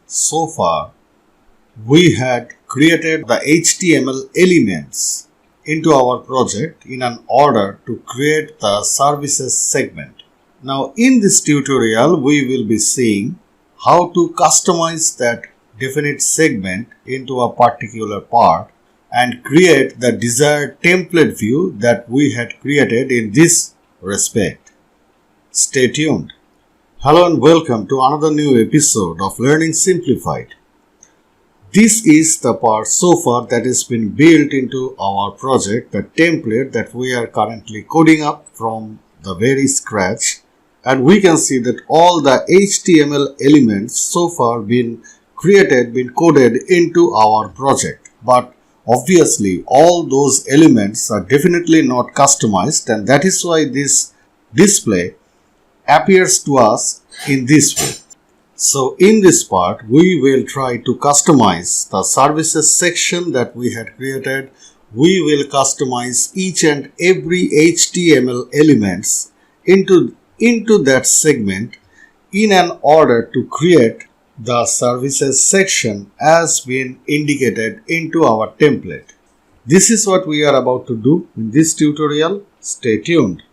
So far, we had created the HTML elements into our project in an order to create the services segment. Now, in this tutorial, we will be seeing how to customize that definite segment into a particular part and create the desired template view that we had created in this respect. Stay tuned. Hello and welcome to another new episode of Learning Simplified. This is the part so far that has been built into our project, the template that we are currently coding up from the very scratch. And we can see that all the HTML elements so far been created, been coded into our project. But obviously all those elements are definitely not customized, and that is why this display appears to us in this way. So in this part, we will try to customize the services section that we had created. We will customize each and every HTML elements into that segment in an order to create the services section as been indicated into our template. This is what we are about to do in this tutorial. Stay tuned.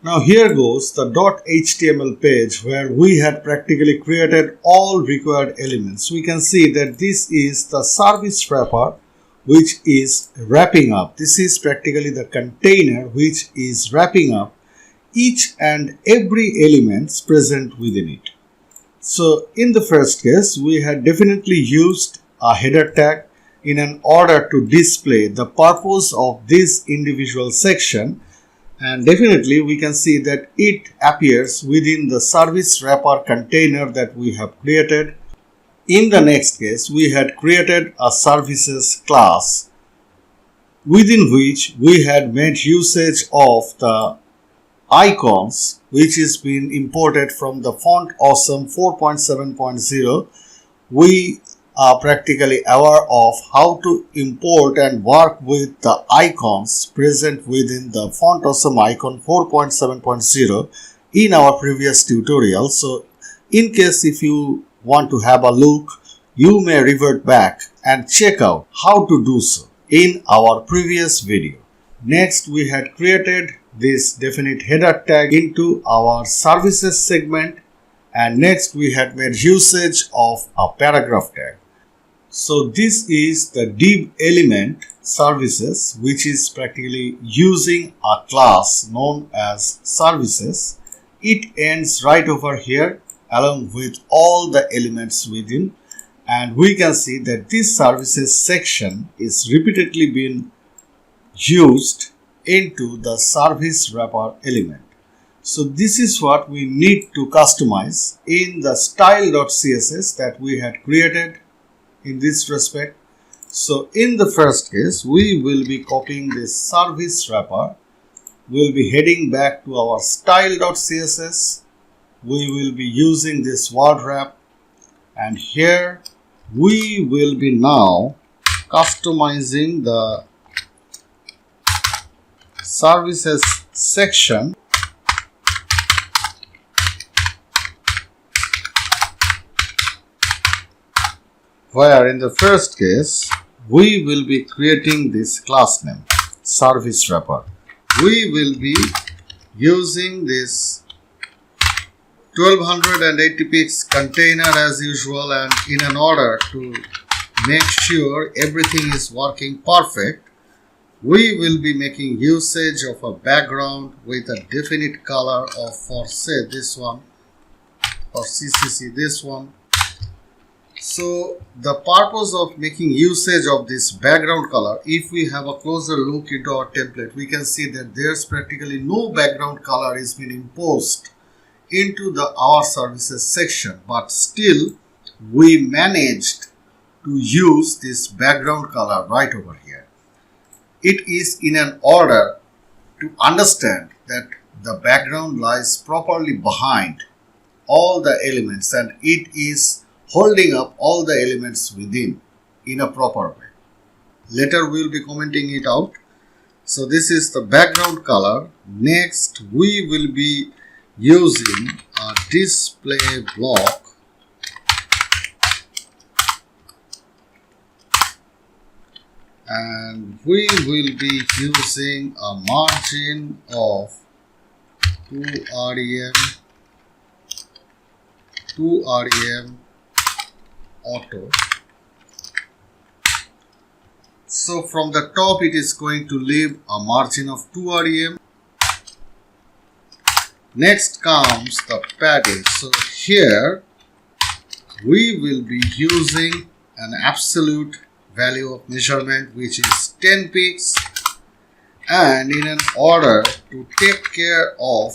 Now here goes the .html page where we had practically created all required elements. We can see that this is the service wrapper which is wrapping up. This is practically the container which is wrapping up each and every elements present within it. So in the first case, we had definitely used a header tag in an order to display the purpose of this individual section. And definitely we can see that it appears within the service wrapper container that we have created. In the next case, we had created a services class within which we had made usage of the icons which is being imported from the font awesome 4.7.0. We are practically aware of how to import and work with the icons present within the font awesome icon 4.7.0 in our previous tutorial. So in case if you want to have a look, you may revert back and check out how to do so in our previous video. Next, we had created this definite header tag into our services segment, and next we had made usage of a paragraph tag. So this is the div element services, which is practically using a class known as services. It ends right over here along with all the elements within, and we can see that this services section is repeatedly being used into the service wrapper element. So this is what we need to customize in the style.css that we had created in this respect. So in the first case, we will be copying this service wrapper. We will be heading back to our style.css. We will be using this word wrap, and here we will be now customizing the services section where in the first case we will be creating this class name service wrapper. We will be using this 1280 px container as usual, and in an order to make sure everything is working perfect, we will be making usage of a background with a definite color of, for say this one, or CCC this one. So the purpose of making usage of this background color, if we have a closer look into our template, we can see that there's practically no background color is being imposed into our services section, but still we managed to use this background color right over here. It is in an order to understand that the background lies properly behind all the elements and it is holding up all the elements within in a proper way. Later we will be commenting it out. So this is the background color. Next we will be using a display block and we will be using a margin of 2 rem auto. So from the top it is going to leave a margin of 2 rem. Next comes the padding. So here we will be using an absolute value of measurement which is 10 pixels, and in an order to take care of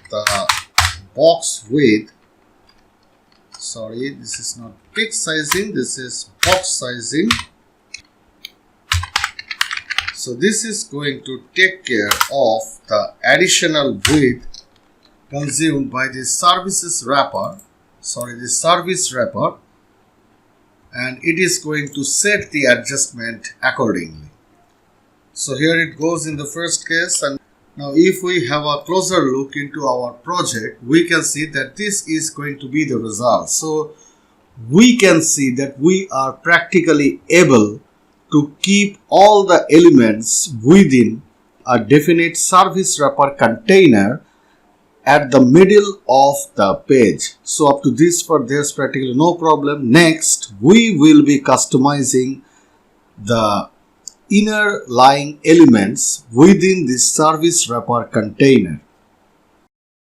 the box width, sorry, this is not pixel sizing, this is box sizing. So this is going to take care of the additional width consumed by the service wrapper, and it is going to set the adjustment accordingly. So here it goes in the first case, and now if we have a closer look into our project, we can see that this is going to be the result. So we can see that we are practically able to keep all the elements within a definite service wrapper container at the middle of the page. So up to this part there's practically no problem. Next we will be customizing the inner lying elements within this service wrapper container.